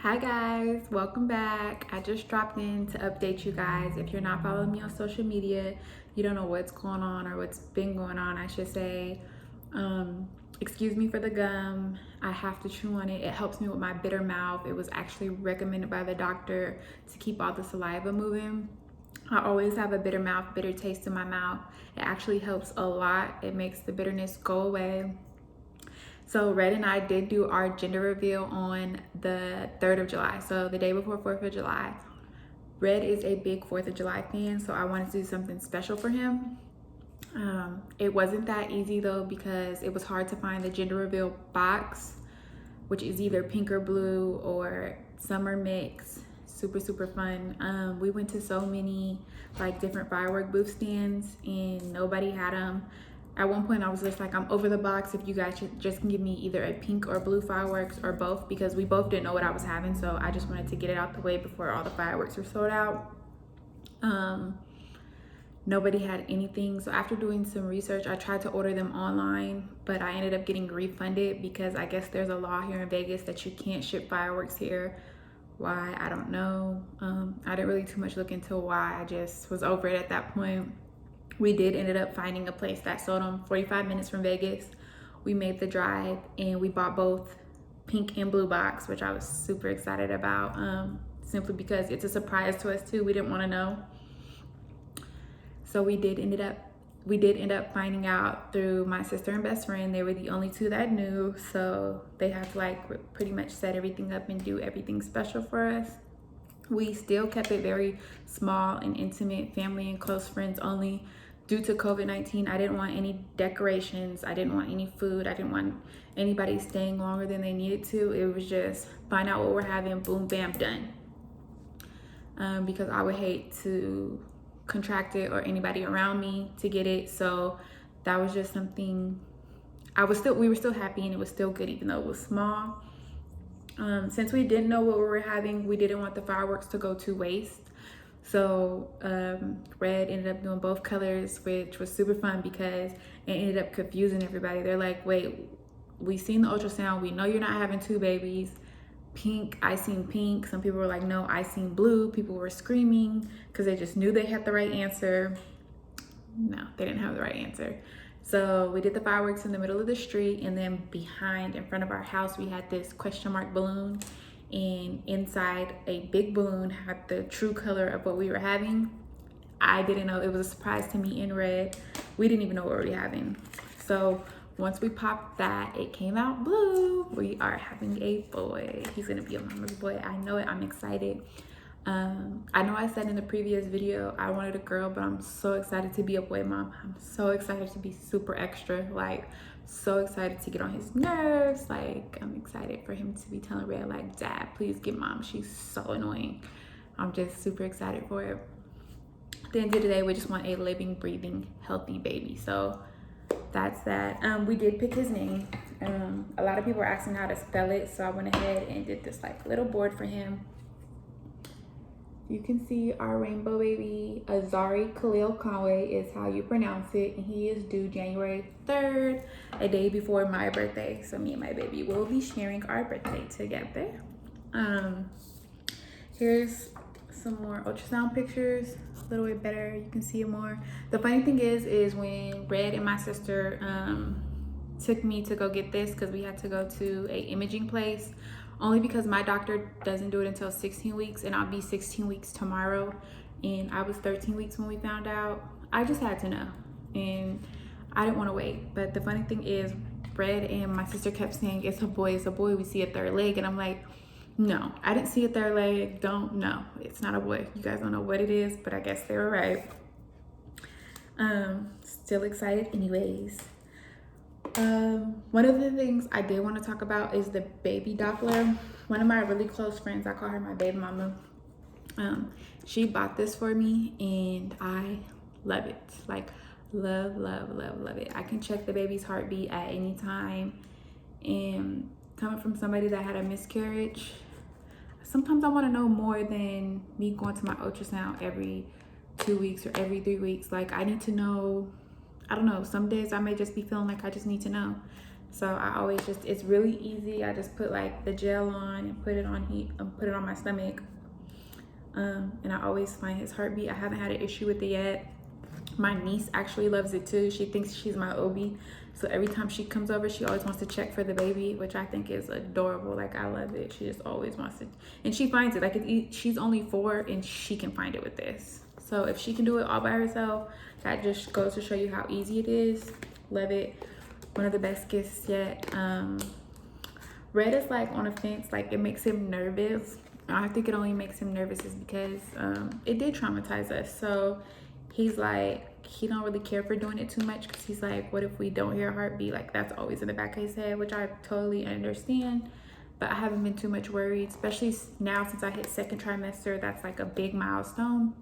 Hi guys, welcome back. I just dropped in to update you guys. If you're not following me on social media, you don't know what's going on or what's been going on, I should say. Excuse me for the gum. I have to chew on it. It helps me with my bitter mouth. It was actually recommended by the doctor to keep all the saliva moving. I always have a bitter mouth, bitter taste in my mouth. It actually helps a lot. It makes the bitterness go away. So Red and I did do our gender reveal on the 3rd of July, so the day before 4th of July. Red is a big 4th of July fan, so I wanted to do something special for him. It wasn't that easy though because it was hard to find the gender reveal box, which is either pink or blue or summer mix. Super fun. We went to so many different firework booth stands and nobody had them. At one point I was just like, I'm over the box if you guys just can give me either a pink or blue fireworks or both, because we both didn't know what I was having, so I just wanted to get it out the way before all the fireworks were sold out. Nobody had anything, so after doing some research I tried to order them online, but I ended up getting refunded because I guess there's a law here in Vegas that you can't ship fireworks here. Why, I don't know. I didn't really too much look into why. I just was over it at that point. We did ended up finding a place that sold them 45 minutes from Vegas. We made the drive and we bought both pink and blue box, which I was super excited about, simply because it's a surprise to us too. We didn't want to know. So we did end up finding out through my sister and best friend. They were the only two that knew, so they have to pretty much set everything up and do everything special for us. We still kept it very small and intimate, family and close friends only. Due to COVID-19, I didn't want any decorations. I didn't want any food. I didn't want anybody staying longer than they needed to. It was just find out what we're having, boom, bam, done. Because I would hate to contract it or anybody around me to get it. So that was just something we were still happy and it was still good even though it was small. Since we didn't know what we were having, we didn't want the fireworks to go to waste. So Red ended up doing both colors, which was super fun because it ended up confusing everybody. They're like, wait, we seen the ultrasound. We know you're not having two babies. Pink, I seen pink. Some people were like, no, I seen blue. People were screaming because they just knew they had the right answer. No, they didn't have the right answer. So we did the fireworks in the middle of the street, and then behind, in front of our house, we had this question mark balloon, and inside a big balloon had the true color of what we were having. I didn't know. It was a surprise to me in Red. We didn't even know what we were having. So once we popped that, it came out blue. We are having a boy. He's gonna be a mama's boy. I know it. I'm excited. I know I said in the previous video I wanted a girl, but I'm so excited to be a boy mom. I'm so excited to be super extra, so excited to get on his nerves. I'm excited for him to be telling Red like, Dad, please get mom, she's so annoying. I'm just super excited for it. At the end of the day, we just want a living, breathing, healthy baby. So that's that. We did pick his name. A lot of people were asking how to spell it, so I went ahead and did this little board for him. You can see our rainbow baby. Azari Khalil Conway is how you pronounce it, and he is due January 3rd, a day before my birthday. So me and my baby will be sharing our birthday together. Here's some more ultrasound pictures, a little bit better. You can see it more. The funny thing is when Red and my sister took me to go get this, because we had to go to a imaging place, only because my doctor doesn't do it until 16 weeks and I'll be 16 weeks tomorrow, and I was 13 weeks when we found out. I just had to know and I didn't want to wait. But the funny thing is Red and my sister kept saying, it's a boy, we see a third leg, and I'm like, no, I didn't see a third leg. No, it's not a boy. You guys don't know what it is, but I guess they were right. Still excited anyways. One of the things I did want to talk about is the baby Doppler. One of my really close friends, I call her my baby mama, she bought this for me and I love it. Love it. I can check the baby's heartbeat at any time, and coming from somebody that had a miscarriage, sometimes I want to know more than me going to my ultrasound every 2 weeks or every 3 weeks. I need to know. I don't know, some days I may just be feeling like I just need to know. So I always just, it's really easy. I just put like the gel on and put it on put it on my stomach. And I always find his heartbeat. I haven't had an issue with it yet. My niece actually loves it too. She thinks she's my OB. So every time she comes over, she always wants to check for the baby, which I think is adorable. Like, I love it. She just always wants to, and she finds it. Like, she's only 4 and she can find it with this. So if she can do it all by herself, that just goes to show you how easy it is. Love it. One of the best gifts yet. Red is like on a fence. Like, it makes him nervous. I think it only makes him nervous is because it did traumatize us. So he's like, he don't really care for doing it too much because he's like, what if we don't hear a heartbeat? Like, that's always in the back of his head, which I totally understand. But I haven't been too much worried, especially now since I hit 2nd trimester. That's like a big milestone.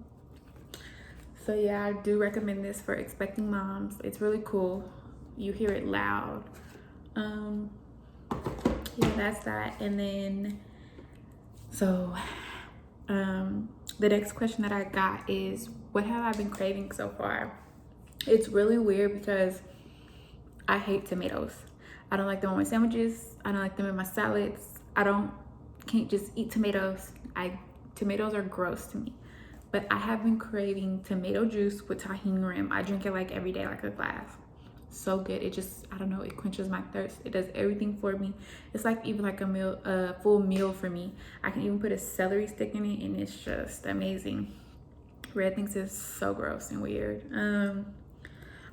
So yeah, I do recommend this for expecting moms. It's really cool. You hear it loud. Yeah, that's that. And then, so the next question that I got is, what have I been craving so far? It's really weird because I hate tomatoes. I don't like them on my sandwiches. I don't like them in my salads. Can't just eat tomatoes. Tomatoes are gross to me. But I have been craving tomato juice with tahini rim. I drink it like every day, like a glass. So good. It just, I don't know, it quenches my thirst. It does everything for me. It's like even like a full meal for me. I can even put a celery stick in it and it's just amazing. Red thinks it's so gross and weird.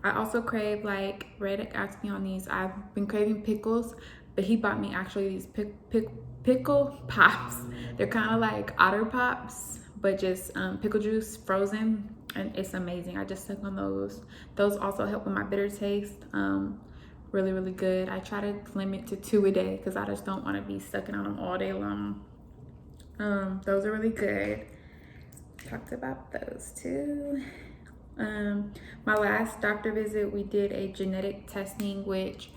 I also crave, like, Red asked me on these. I've been craving pickles, but he bought me actually these pickle pops. They're kind of like Otter Pops, but just pickle juice frozen, and it's amazing. I just suck on those. Those also help with my bitter taste. Really, really good. I try to limit to 2 a day because I just don't want to be sucking on them all day long. Those are really good. Talked about those too. My last doctor visit, we did a genetic testing, which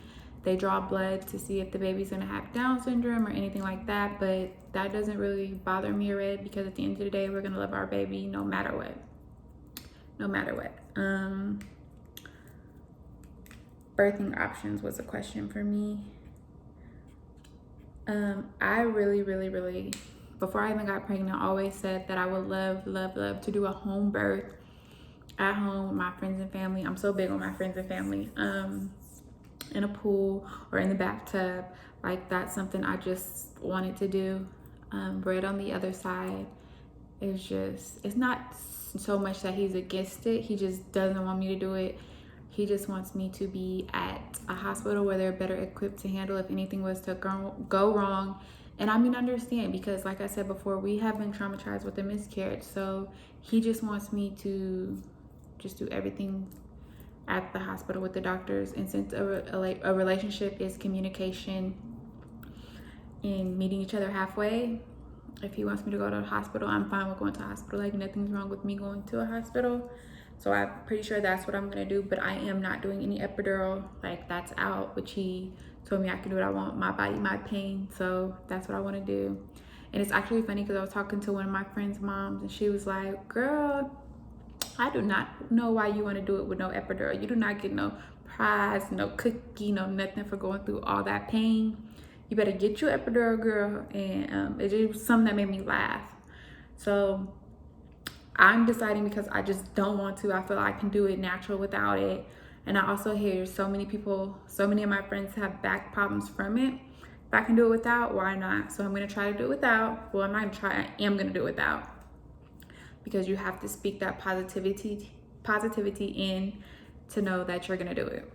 they draw blood to see if the baby's gonna have Down syndrome or anything like that, but that doesn't really bother me or Red because at the end of the day, we're gonna love our baby no matter what. No matter what. Birthing options was a question for me. I really, before I even got pregnant, I always said that I would love to do a home birth at home with my friends and family. I'm so big on my friends and family. In a pool or in the bathtub. Like, that's something I just wanted to do. Red on the other side is just, it's not so much that he's against it. He just doesn't want me to do it. He just wants me to be at a hospital where they're better equipped to handle if anything was to go wrong. And I mean, understand, because like I said before, we have been traumatized with a miscarriage. So he just wants me to just do everything at the hospital with the doctors. And since a relationship is communication and meeting each other halfway, if he wants me to go to the hospital, I'm fine with going to the hospital. Like, nothing's wrong with me going to a hospital. So I'm pretty sure that's what I'm gonna do, but I am not doing any epidural. Like, that's out, which he told me I can do what I want, my body, my pain. So that's what I wanna do. And it's actually funny because I was talking to one of my friend's moms and she was like, girl, I do not know why you wanna do it with no epidural. You do not get no prize, no cookie, no nothing for going through all that pain. You better get your epidural, girl. And it was something that made me laugh. So I'm deciding because I just don't want to. I feel like I can do it natural without it. And I also hear so many of my friends have back problems from it. If I can do it without, why not? So I'm gonna try to do it without. Well, I'm not gonna try, I am gonna do it without. Because you have to speak that positivity in to know that you're gonna do it.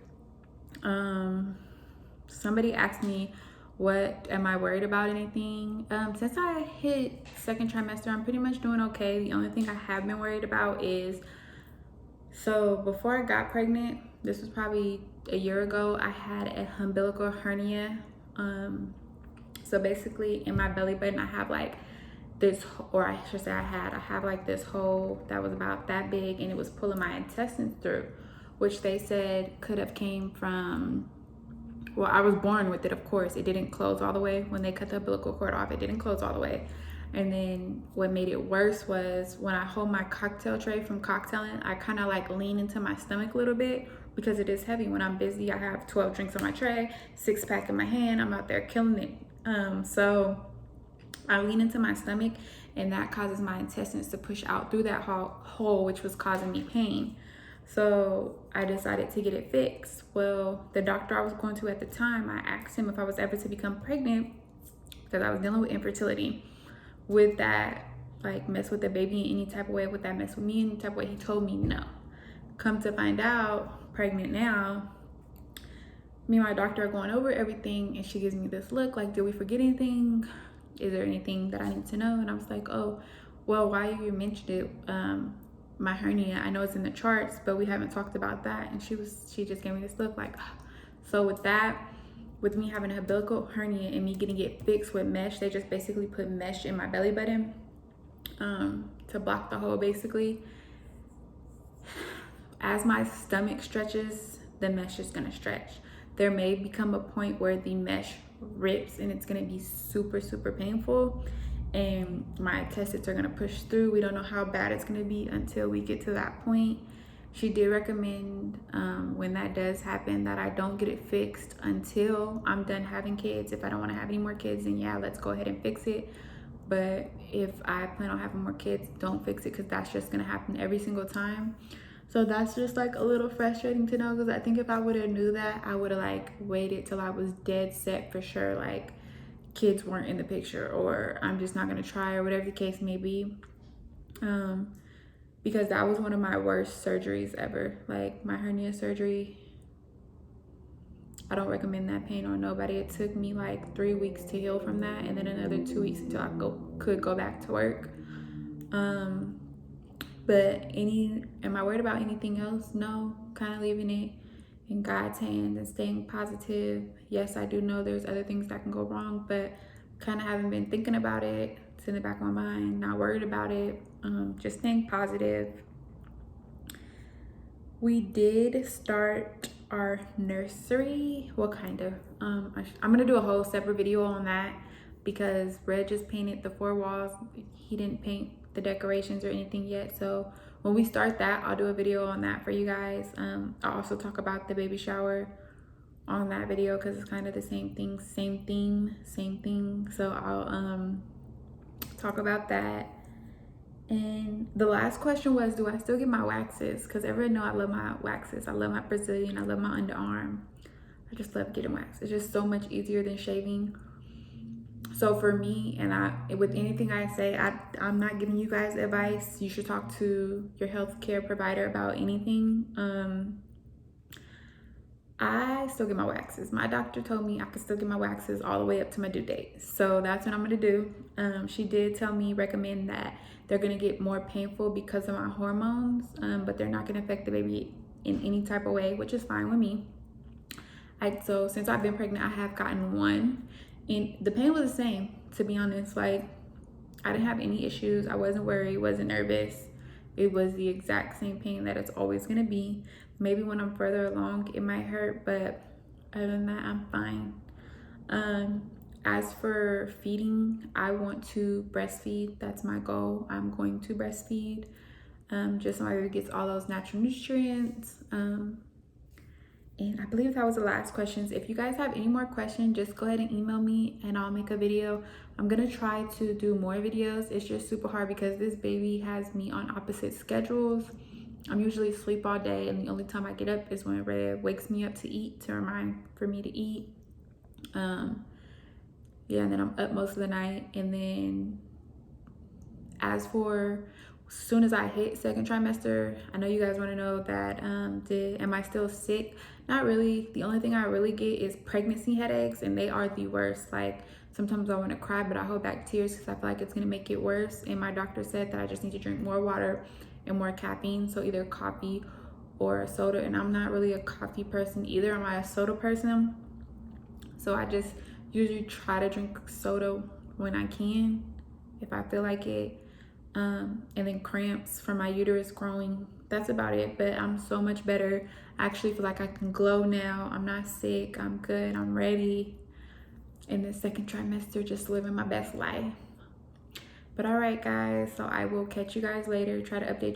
Somebody asked me, what am I worried about anything? Since I hit 2nd trimester, I'm pretty much doing okay. The only thing I have been worried about is, so before I got pregnant, this was probably a year ago, I had a umbilical hernia. So basically in my belly button, I have like this, or I should say I have like this hole that was about that big, and it was pulling my intestines through, which they said could have came from, well, I was born with it, of course. It didn't close all the way. When they cut the umbilical cord off, it didn't close all the way. And then what made it worse was when I hold my cocktail tray from cocktailing, I kind of like lean into my stomach a little bit because it is heavy. When I'm busy, I have 12 drinks on my tray, 6-pack in my hand. I'm out there killing it. So I lean into my stomach, and that causes my intestines to push out through that hole, which was causing me pain. So I decided to get it fixed. Well, the doctor I was going to at the time, I asked him if I was ever to become pregnant because I was dealing with infertility. Would that like mess with the baby in any type of way? Would that mess with me in any type of way? He told me no. Come to find out, pregnant now, me and my doctor are going over everything, and she gives me this look like, did we forget anything? Is there anything that I need to know? And I was like, oh, well, why you mentioned it, my hernia, I know it's in the charts, but we haven't talked about that. And she just gave me this look like, oh. So with me having a umbilical hernia and me getting it fixed with mesh, they just basically put mesh in my belly button to block the hole basically. As my stomach stretches, the mesh is gonna stretch. There may become a point where the mesh rips and it's gonna be super, super painful, and my intestines are gonna push through. We don't know how bad it's gonna be until we get to that point. She did recommend when that does happen that I don't get it fixed until I'm done having kids. If I don't want to have any more kids, then yeah, let's go ahead and fix it. But if I plan on having more kids, don't fix it, because that's just gonna happen every single time. So that's just like a little frustrating to know, because I think if I would have knew that, I would have like waited till I was dead set for sure, like kids weren't in the picture, or I'm just not gonna try, or whatever the case may be. Because that was one of my worst surgeries ever. Like my hernia surgery, I don't recommend that pain on nobody. It took me like 3 weeks to heal from that, and then another 2 weeks until I could go back to work. But am I worried about anything else? No, kind of leaving it in God's hands and staying positive. Yes, I do know there's other things that can go wrong, but kind of haven't been thinking about it. It's in the back of my mind, not worried about it. Just staying positive. We did start our nursery. Well, kind of. I'm gonna do a whole separate video on that, because Red just painted the 4 walls. He didn't paint the decorations or anything yet. So when we start that, I'll do a video on that for you guys. I'll also talk about the baby shower on that video, because it's kind of the same thing, same theme, same thing. So I'll talk about that. And the last question was, do I still get my waxes? Because everyone know I love my waxes. I love my Brazilian. I love my underarm. I just love getting waxed. It's just so much easier than shaving. So for me, and with anything I say, I'm not giving you guys advice. You should talk to your healthcare provider about anything. I still get my waxes. My doctor told me I could still get my waxes all the way up to my due date. So that's what I'm gonna do. She did recommend that they're gonna get more painful because of my hormones, but they're not gonna affect the baby in any type of way, which is fine with me. So since I've been pregnant, I have gotten one, and the pain was the same, to be honest. Like, I didn't have any issues. I wasn't worried, wasn't nervous. It was the exact same pain that it's always gonna be. Maybe when I'm further along, it might hurt, but other than that, I'm fine. As for feeding, I want to breastfeed. That's my goal. I'm going to breastfeed, just so my baby gets all those natural nutrients. And I believe that was the last questions. If you guys have any more questions, just go ahead and email me and I'll make a video. I'm gonna try to do more videos. It's just super hard because this baby has me on opposite schedules. I'm usually asleep all day, and the only time I get up is when Red wakes me up to eat, to remind for me to eat. Yeah, and then I'm up most of the night. And then as soon as I hit second trimester, I know you guys want to know that am I still sick? Not really. The only thing I really get is pregnancy headaches, and they are the worst. Like, sometimes I want to cry, but I hold back tears because I feel like it's going to make it worse. And my doctor said that I just need to drink more water and more caffeine, so either coffee or a soda. And I'm not really a coffee person either. I'm a soda person, so I just usually try to drink soda when I can, if I feel like it. And then cramps from my uterus growing, that's about it. But I'm so much better. I actually feel like I can glow now. I'm not sick. I'm good. I'm ready. In the second trimester, just living my best life. But all right, guys, so I will catch you guys later. Try to update